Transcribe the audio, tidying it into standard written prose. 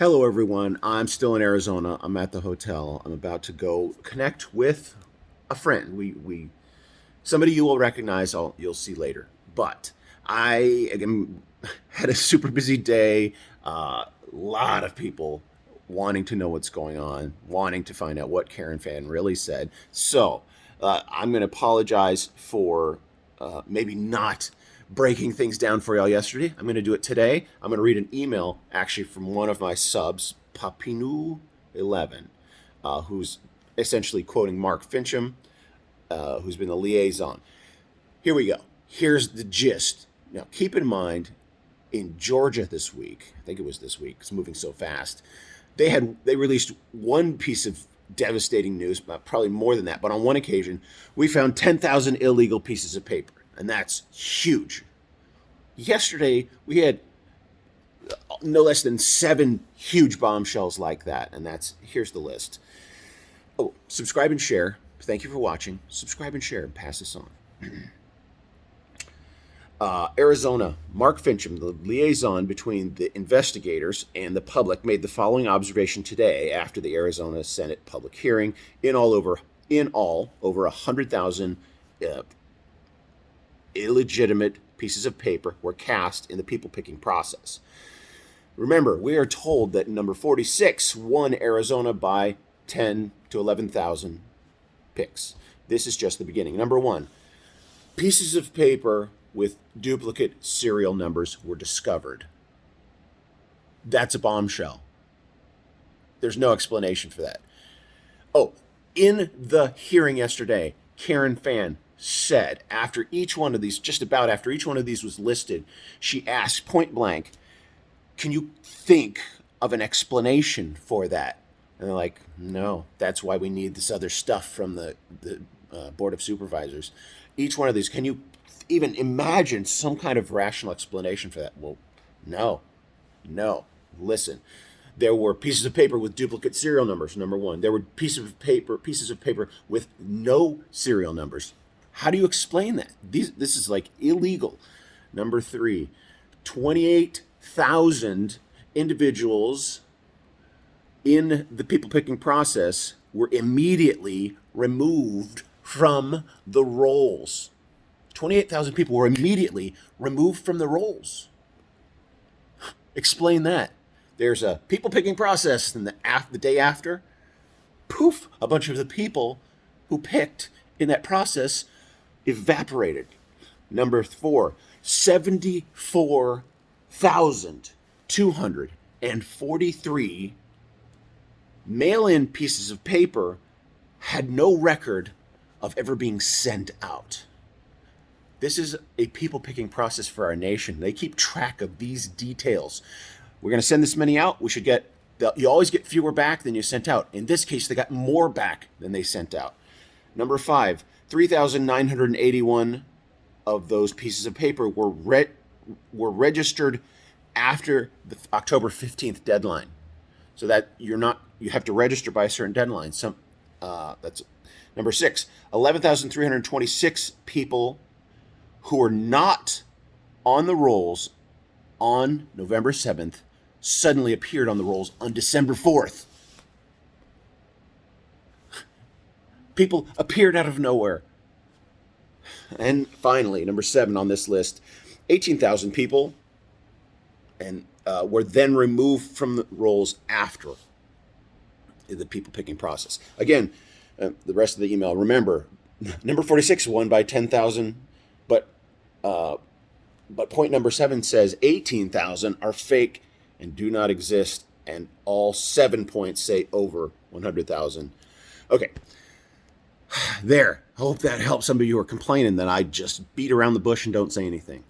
Hello, everyone. I'm still in Arizona. I'm at the hotel. I'm about to go connect with a friend. We somebody you will recognize. You'll see later. But I again had a super busy day. A lot of people wanting to know what's going on, wanting to find out what Karen Fan really said. So I'm going to apologize for maybe not breaking things down for y'all yesterday. I'm going to do it today. I'm going to read an email actually from one of my subs, Papinu11, who's essentially quoting Mark Fincham, who's been the liaison. Here we go. Here's the gist. Now, keep in mind, in Georgia this week, I think it was this week, it's moving so fast, they released one piece of devastating news, probably more than that, but on one occasion, we found 10,000 illegal pieces of paper, and that's huge. Yesterday, we had no less than 7 huge bombshells like that, and here's the list. Oh, subscribe and share. Thank you for watching. Subscribe and share and pass this on. Arizona, Mark Fincham, the liaison between the investigators and the public, made the following observation today after the Arizona Senate public hearing. In all, over 100,000 illegitimate pieces of paper were cast in the people-picking process. Remember, we are told that number 46 won Arizona by 10 to 11,000 picks. This is just the beginning. Number 1, pieces of paper with duplicate serial numbers were discovered. That's a bombshell. There's no explanation for that. Oh, in the hearing yesterday, Karen Fan said after each one of these, just about after each one of these was listed, she asked point blank, can you think of an explanation for that? And they're like, no, that's why we need this other stuff from the Board of Supervisors. Each one of these, can you even imagine some kind of rational explanation for that? Well, no. Listen, there were pieces of paper with duplicate serial numbers, number 1. There were pieces of paper with no serial numbers. How do you explain that? This is like illegal. Number 3, 28,000 individuals in the people-picking process were immediately removed from the rolls. 28,000 people were immediately removed from the rolls. Explain that. There's a people-picking process, and the day after, poof, a bunch of the people who picked in that process evaporated. Number 4, 74,243 mail-in pieces of paper had no record of ever being sent out. This is a people-picking process for our nation. They keep track of these details. We're going to send this many out. You always get fewer back than you sent out. In this case, they got more back than they sent out. Number 5, 3,981 of those pieces of paper were registered after the October 15th deadline. So that you have to register by a certain deadline. That's number 6, 11,326 people who were not on the rolls on November 7th suddenly appeared on the rolls on December 4th. People appeared out of nowhere. And finally, number 7 on this list, 18,000 people and were then removed from the rolls after the people-picking process. Again, the rest of the email, remember, number 46 won by 10,000, but point number 7 says 18,000 are fake and do not exist, and all 7 points say over 100,000. Okay, there. I hope that helps some of you who are complaining that I just beat around the bush and don't say anything.